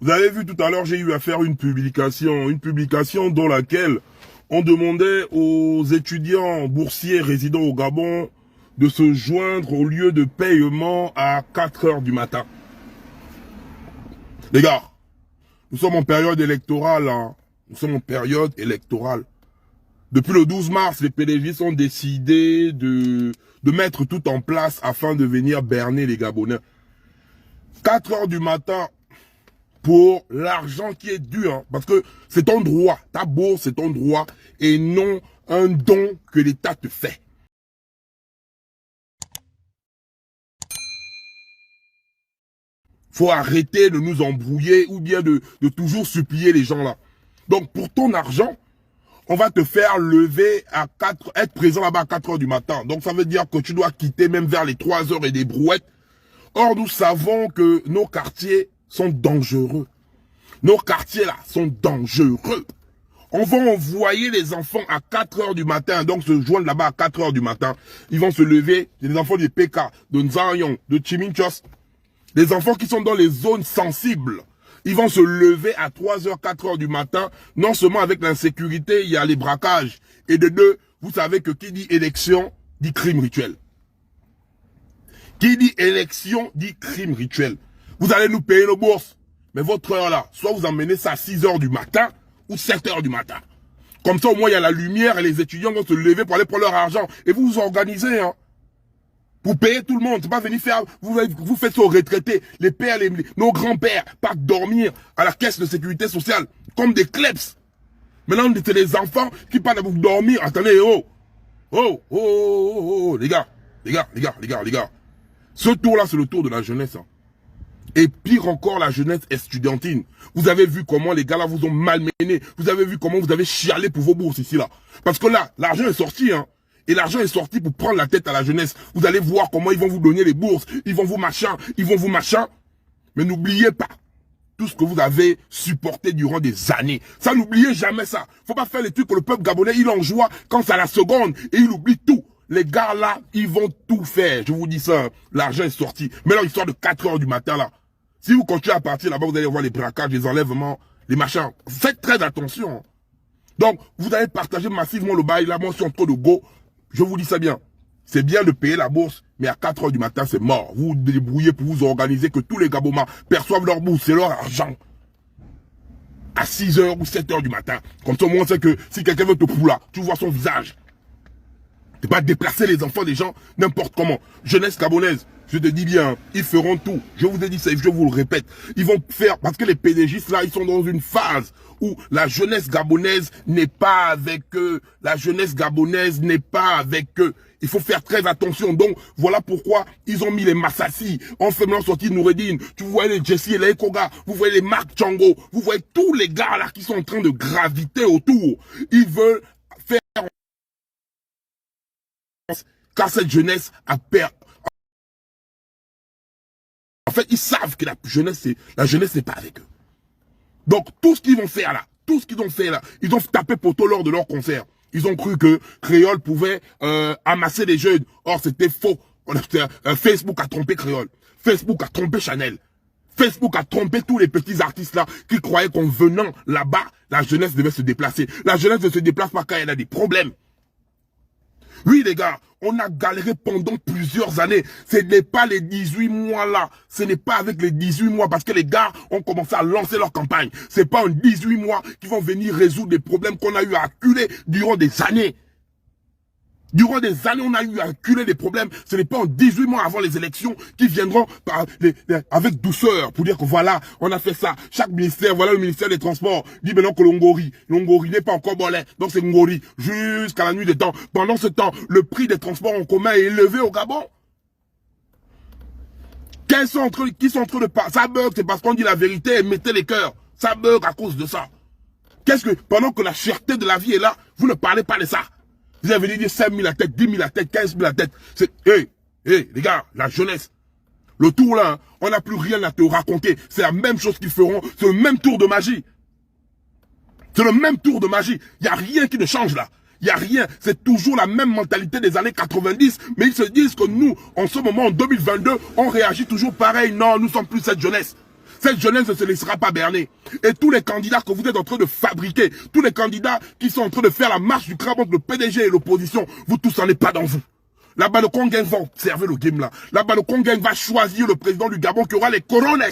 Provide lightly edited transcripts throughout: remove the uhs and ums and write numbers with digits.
Vous avez vu tout à l'heure, j'ai eu à faire une publication dans laquelle on demandait aux étudiants boursiers résidant au Gabon de se joindre au lieu de paiement à 4 heures du matin. Les gars, nous sommes en période électorale, hein. Nous sommes en période électorale. Depuis le 12 mars, les PDG ont décidé de mettre tout en place afin de venir berner les Gabonais. 4 heures du matin pour l'argent qui est dû, hein, parce que c'est ton droit. Ta bourse, c'est ton droit et non un don que l'État te fait. Faut arrêter de nous embrouiller ou bien de toujours supplier les gens là. Donc pour ton argent, on va te faire lever à 4, être présent là-bas à 4 heures du matin. Donc ça veut dire que tu dois quitter même vers les 3 heures et des brouettes. Or nous savons que nos quartiers sont dangereux. Nos quartiers là sont dangereux. On va envoyer les enfants à 4 heures du matin, donc se joindre là-bas à 4 heures du matin. Ils vont se lever, les enfants du PK, de Nzanyong, de Chiminchos, les enfants qui sont dans les zones sensibles. Ils vont se lever à 3 heures, 4 heures du matin. Non seulement avec l'insécurité, il y a les braquages. Et de deux, vous savez que qui dit élection, dit crime rituel. Qui dit élection, dit crime rituel. Vous allez nous payer nos bourses. Mais votre heure là, soit vous emmenez ça à 6 heures du matin ou 7 heures du matin. Comme ça, au moins, il y a la lumière et les étudiants vont se lever pour aller prendre leur argent. Et vous vous organisez, hein. Vous payez tout le monde. C'est pas venir faire, vous faites ça aux retraités. Les pères, nos grands-pères partent dormir à la caisse de sécurité sociale comme des klebs. Maintenant, c'est les enfants qui partent à vous dormir. Attendez, les gars. Ce tour-là, c'est le tour de la jeunesse, hein. Et pire encore, la jeunesse estudiantine. Vous avez vu comment les gars là vous ont malmené. Vous avez vu comment vous avez chialé pour vos bourses ici là. Parce que là, l'argent est sorti, hein. Et l'argent est sorti pour prendre la tête à la jeunesse. Vous allez voir comment ils vont vous donner les bourses. Ils vont vous machin. Mais n'oubliez pas tout ce que vous avez supporté durant des années. Ça, n'oubliez jamais ça. Faut pas faire les trucs que le peuple gabonais, il en joie quand c'est à la seconde. Et il oublie tout. Les gars là, ils vont tout faire. Je vous dis ça, hein. L'argent est sorti. Mais là, histoire de 4 heures du matin là. Si vous continuez à partir là-bas, vous allez voir les braquages, les enlèvements, les machins. Faites très attention. Donc, vous allez partager massivement le bail. Là, moi, je suis en train de go. Je vous dis ça bien. C'est bien de payer la bourse, mais à 4 heures du matin, c'est mort. Vous vous débrouillez pour vous organiser que tous les Gabonais perçoivent leur bourse, c'est leur argent. À 6 heures ou 7 heures du matin. Comme ça, au moins, on sait que si quelqu'un veut te poula, tu vois son visage. Tu pas déplacer les enfants des gens n'importe comment. Jeunesse gabonaise, je te dis bien, ils feront tout. Je vous ai dit ça, je vous le répète. Ils vont faire, parce que les PDGistes là, ils sont dans une phase où la jeunesse gabonaise n'est pas avec eux. La jeunesse gabonaise n'est pas avec eux. Il faut faire très attention. Donc, voilà pourquoi ils ont mis les Massassi. En faisant sortir Noureddin. Tu vois les Jesse et les Ekoga. Vous voyez les Marc Django. Vous voyez tous les gars là qui sont en train de graviter autour. Ils veulent faire car cette jeunesse a perdu. En fait, ils savent que la jeunesse n'est pas avec eux. Donc, tout ce qu'ils vont faire là, ils ont tapé poteau lors de leur concert. Ils ont cru que Créole pouvait amasser les jeunes. Or, c'était faux. Facebook a trompé Créole. Facebook a trompé Chanel. Facebook a trompé tous les petits artistes là qui croyaient qu'en venant là-bas, la jeunesse devait se déplacer. La jeunesse ne se déplace pas quand elle a des problèmes. Oui, les gars, on a galéré pendant plusieurs années. Ce n'est pas les 18 mois là. Ce n'est pas avec les 18 mois parce que les gars ont commencé à lancer leur campagne. C'est pas en 18 mois qu'ils vont venir résoudre des problèmes qu'on a eu à acculer durant des années. Durant des années, on a eu à acculer des problèmes. Ce n'est pas en 18 mois avant les élections qui viendront avec douceur pour dire que voilà, on a fait ça. Chaque ministère, voilà le ministère des Transports, dit maintenant que l'Ongori n'est pas encore bolé. Donc c'est Ngori jusqu'à la nuit des temps. Pendant ce temps, le prix des transports en commun est élevé au Gabon. Qui sont en train de parler? Ça bug, c'est parce qu'on dit la vérité et mettez les cœurs. Ça bug à cause de ça. Pendant que la cherté de la vie est là, vous ne parlez pas de ça. Vous avez dit 5 000 la tête, 10 000 la tête, 15 000 la tête. Les gars, la jeunesse. Le tour là, hein, on n'a plus rien à te raconter. C'est la même chose qu'ils feront. C'est le même tour de magie. C'est le même tour de magie. Il n'y a rien qui ne change là. Il n'y a rien. C'est toujours la même mentalité des années 90. Mais ils se disent que nous, en ce moment, en 2022, on réagit toujours pareil. Non, nous ne sommes plus cette jeunesse. Cette jeunesse ne se laissera pas berner. Et tous les candidats que vous êtes en train de fabriquer, tous les candidats qui sont en train de faire la marche du crabe entre le PDG et l'opposition, vous tous n'en êtes pas dans vous. Là-bas, le Congo va observer le game là. Là-bas, le Congo va choisir le président du Gabon qui aura les corones,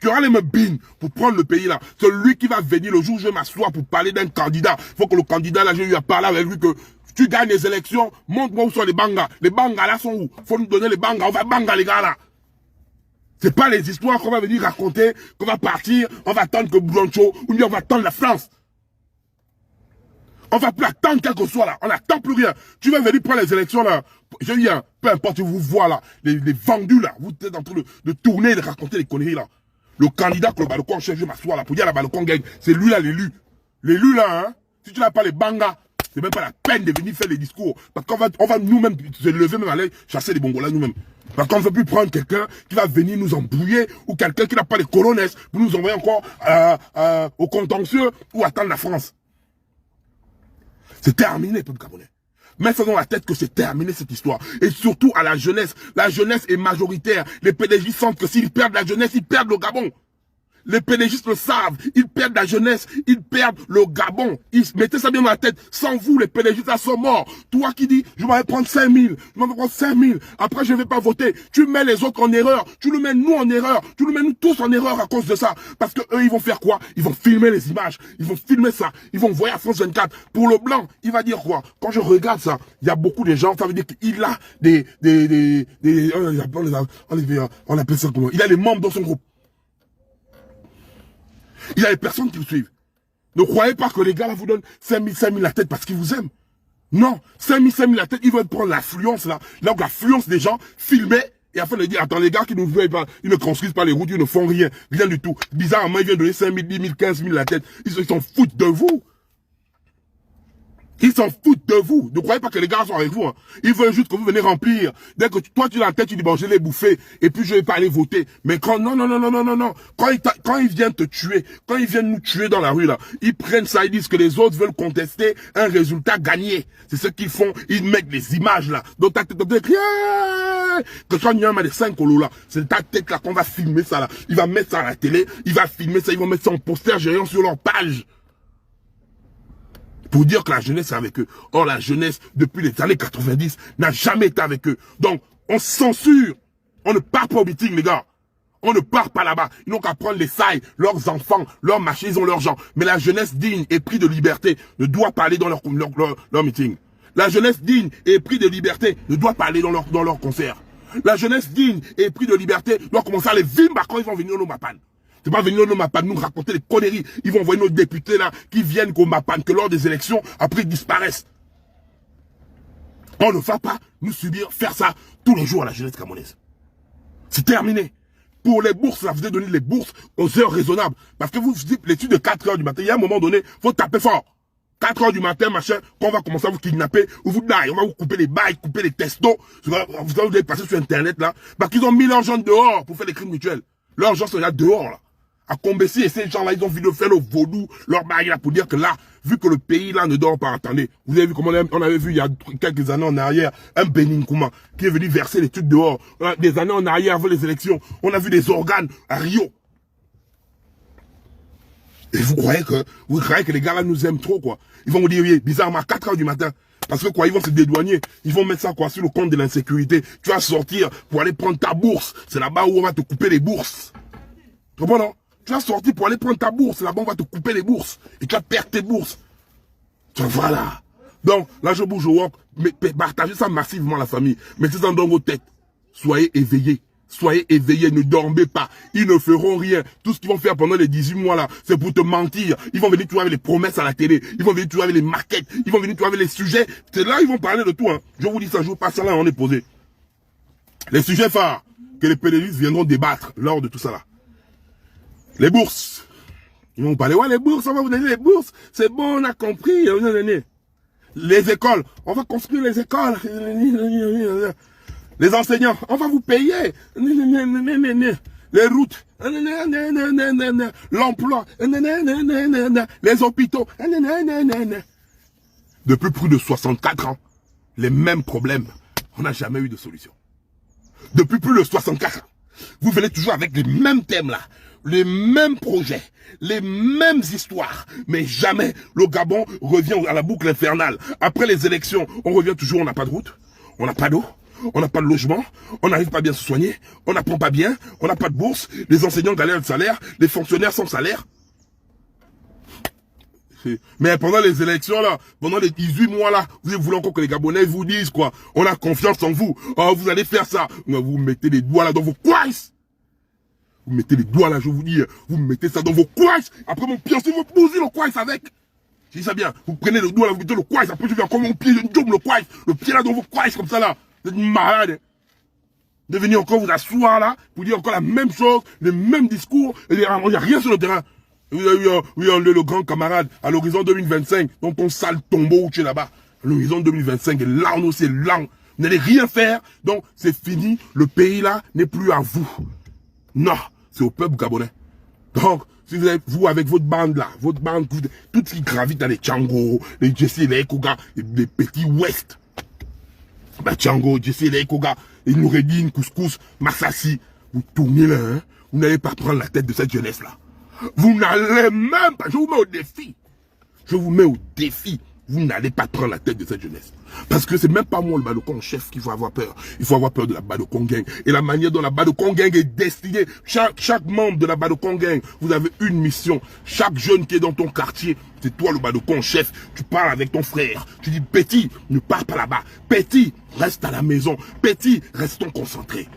qui aura les mbines pour prendre le pays là. Celui qui va venir le jour où je vais m'asseoir pour parler d'un candidat. Il faut que le candidat là, j'ai eu à parler avec lui que tu gagnes les élections, montre-moi où sont les bangas. Les bangas là sont où? Faut nous donner les bangas, on va banga les gars là. C'est pas les histoires qu'on va venir raconter, qu'on va partir, on va attendre que Blancho, ou bien on va attendre la France. On va plus attendre quel que soit là. On n'attend plus rien. Tu vas venir prendre les élections là. Je viens, peu importe, vous voyez là, les vendus là. Vous êtes en train de tourner et de raconter les conneries là. Le candidat que le balcon chef, je vais m'asseoir là pour dire la balcon gagne. C'est lui là l'élu. L'élu là, hein. Si tu n'as pas les bangas, c'est même pas la peine de venir faire les discours. Parce qu'on va nous-mêmes se lever même aller chasser les bongolas nous-mêmes. Parce qu'on ne veut plus prendre quelqu'un qui va venir nous embrouiller ou quelqu'un qui n'a pas les corones pour nous envoyer encore au contentieux ou attendre la France. C'est terminé, peuple gabonais. Mettez dans la tête que c'est terminé cette histoire. Et surtout à la jeunesse. La jeunesse est majoritaire. Les PDG sentent que s'ils perdent la jeunesse, ils perdent le Gabon. Les PDGistes le savent. Ils perdent la jeunesse. Ils perdent le Gabon. Mettez ça bien dans la tête. Sans vous, les PDGistes là sont morts. Toi qui dis, je vais prendre 5000. Je vais prendre 5000. Après, je ne vais pas voter. Tu mets les autres en erreur. Tu nous mets nous en erreur. Tu nous mets nous tous en erreur à cause de ça. Parce que eux, ils vont faire quoi? Ils vont filmer les images. Ils vont filmer ça. Ils vont envoyer à France 24. Pour le blanc, il va dire quoi? Quand je regarde ça, il y a beaucoup de gens. Ça veut dire qu'il a on appelle ça comment? Il a les membres dans son groupe. Il y a des personnes qui vous suivent. Ne croyez pas que les gars là vous donnent 5000 la tête parce qu'ils vous aiment. Non, 5000 la tête, ils veulent prendre l'affluence là. Donc l'affluence des gens, filmer, et afin de dire, attends, les gars qui nous veulent pas, ils ne construisent pas les routes, ils ne font rien du tout. Bizarrement, ils viennent donner 5000, 10 000, 15 000 la tête. Ils s'en foutent de vous. Ils s'en foutent de vous. Ne croyez pas que les gars sont avec vous. Hein. Ils veulent juste que vous venez remplir. Dès que toi tu as la tête, tu dis bon je l'ai bouffé et puis je vais pas aller voter. Mais quand non. Quand ils viennent te tuer, quand ils viennent nous tuer dans la rue là, ils prennent ça, ils disent que les autres veulent contester un résultat gagné. C'est ce qu'ils font. Ils mettent les images là. Donc ta tête que quand il y a un des 5 colos là, c'est ta tête là qu'on va filmer ça là. Il va mettre ça à la télé, il va filmer ça, ils vont mettre ça en poster géant sur leur page. Pour dire que la jeunesse est avec eux. Or, la jeunesse, depuis les années 90, n'a jamais été avec eux. Donc, on censure. On ne part pas au meeting, les gars. On ne part pas là-bas. Ils n'ont qu'à prendre les sailles, leurs enfants, leurs machins, ils ont leurs gens. Mais la jeunesse digne et pris de liberté ne doit pas aller dans leur meeting. La jeunesse digne et pris de liberté ne doit pas aller dans leur concert. La jeunesse digne et pris de liberté doit commencer à les vimba quand ils vont venir au Mapan. C'est pas venir au Mapan nous raconter des conneries. Ils vont envoyer nos députés là qui viennent au Mapan, que lors des élections, après ils disparaissent. On ne va pas nous subir, faire ça tous les jours à la jeunesse camerounaise. C'est terminé. Pour les bourses, là, vous avez donné les bourses aux heures raisonnables. Parce que vous dites l'étude de 4 heures du matin, il y a un moment donné, faut taper fort. 4 heures du matin, machin, quand on va commencer à vous kidnapper, ou vous daille, on va vous couper les bails, couper les testos. Vous allez passer sur Internet là, parce qu'ils ont mis leurs gens dehors pour faire des crimes mutuels. Leurs gens sont là dehors là. À Combessi, et ces gens-là, ils ont vu de faire le vaudou, leur bail là, pour dire que là, vu que le pays là ne dort pas, attendez, vous avez vu comment on avait vu il y a quelques années en arrière, un Benin Kouma, qui est venu verser les trucs dehors, des années en arrière avant les élections, on a vu des organes à Rio. Et vous croyez que les gars là nous aiment trop, quoi. Ils vont vous dire, oui, bizarrement, à 4 heures du matin, parce que quoi, ils vont se dédouaner, ils vont mettre ça quoi sur le compte de l'insécurité. Tu vas sortir pour aller prendre ta bourse, c'est là-bas où on va te couper les bourses. Tu comprends, non? Tu vas sortir pour aller prendre ta bourse. Là-bas, on va te couper les bourses. Et tu vas perdre tes bourses. Voilà. Donc, là, je bouge au walk. Mais partagez ça massivement à la famille. Mettez ça dans vos têtes. Soyez éveillés. Soyez éveillés. Ne dormez pas. Ils ne feront rien. Tout ce qu'ils vont faire pendant les 18 mois là, c'est pour te mentir. Ils vont venir trouver avec les promesses à la télé. Ils vont venir trouver avec les maquettes. Ils vont venir trouver avec les sujets. C'est là ils vont parler de tout. Hein. Je vous dis ça, je vous passe ça là, on est posé. Les sujets phares que les pédalistes viendront débattre lors de tout ça là. Les bourses. Ils vont parler, ouais, les bourses, on va vous donner les bourses. C'est bon, on a compris. Les écoles, on va construire les écoles. Les enseignants, on va vous payer. Les routes, l'emploi, les hôpitaux. Depuis plus de 64 ans, les mêmes problèmes. On n'a jamais eu de solution. Depuis plus de 64 ans. Vous venez toujours avec les mêmes thèmes là. les mêmes projets, les mêmes histoires, mais jamais le Gabon revient à la boucle infernale. Après les élections, on revient toujours, on n'a pas de route, on n'a pas d'eau, on n'a pas de logement, on n'arrive pas bien à se soigner, on n'apprend pas bien, on n'a pas de bourse, les enseignants galèrent de salaire, les fonctionnaires sans salaire. Mais pendant les élections là, pendant les 18 mois là, vous voulez encore que les Gabonais vous disent quoi? On a confiance en vous, oh, vous allez faire ça. Vous mettez les doigts là dans vos cuisses. Vous mettez les doigts là, je vous dis, vous mettez ça dans vos cuisses. Après mon pied, vous posez le cuisse avec. Je dis ça bien, vous prenez le doigt là, vous mettez le cuisse, après je viens encore mon pied, je tombe le cuisse, le pied là dans vos cuisses comme ça là. Vous êtes malade. De venir encore vous asseoir là, vous dire encore la même chose, les mêmes discours, et il n'y a rien sur le terrain. Oui, le grand camarade, à l'horizon 2025, dans ton sale tombeau où tu es là-bas. L'horizon 2025 est là, on c'est lent. Vous n'allez rien faire, donc c'est fini. Le pays là n'est plus à vous. Non, c'est au peuple gabonais. Donc, si vous êtes, vous, avec votre bande là, votre bande, tout ce qui gravite dans les Tchango, les Jesse, les Ekoga, les petits Ouest. Bah, Tchango, Jesse, les Ekoga, les Noureddin, Couscous, Massassi. Vous tournez là, hein. Vous n'allez pas prendre la tête de cette jeunesse là. Vous n'allez même pas, je vous mets au défi. Je vous mets au défi. Vous n'allez pas prendre la tête de cette jeunesse. Parce que c'est même pas moi le Badokon chef qu'il faut avoir peur. Il faut avoir peur de la Badokon Gang. Et la manière dont la Badokon Gang est destinée. Chaque membre de la Badokon Gang, vous avez une mission. Chaque jeune qui est dans ton quartier, c'est toi le Badokon chef. Tu parles avec ton frère. Tu dis, Petit, ne pars pas là-bas. Petit, reste à la maison. Petit, restons concentrés.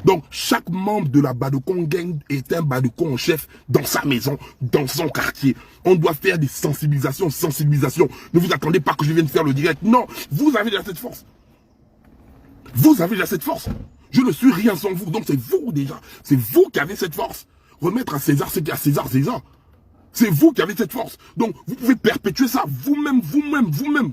Donc, chaque membre de la Badokon Gang est un Badokon chef dans sa maison, dans son quartier. On doit faire des sensibilisations. Ne vous attendez pas que je vienne faire le direct. Non, vous avez déjà cette force. Vous avez déjà cette force. Je ne suis rien sans vous. Donc, c'est vous déjà. C'est vous qui avez cette force. Remettre à César ce qui est à César, César. C'est vous qui avez cette force. Donc, vous pouvez perpétuer ça vous-même,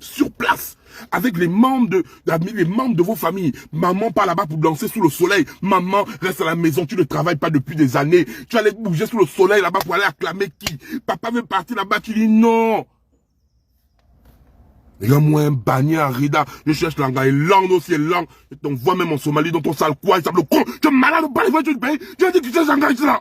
sur place. Avec les membres de vos familles. Maman part là-bas pour danser sous le soleil. Maman reste à la maison, tu ne travailles pas depuis des années. Tu allais bouger sous le soleil là-bas pour aller acclamer qui? Papa veut partir là-bas, tu dis non. Et là, moi, un bagné à Rida, je cherche l'anga et langue aussi, langue. Je t'envoie même en Somalie dans ton sale quoi, il s'appelle le con. Tu es malade ou pas, tu as dit que tu es l'anga, là.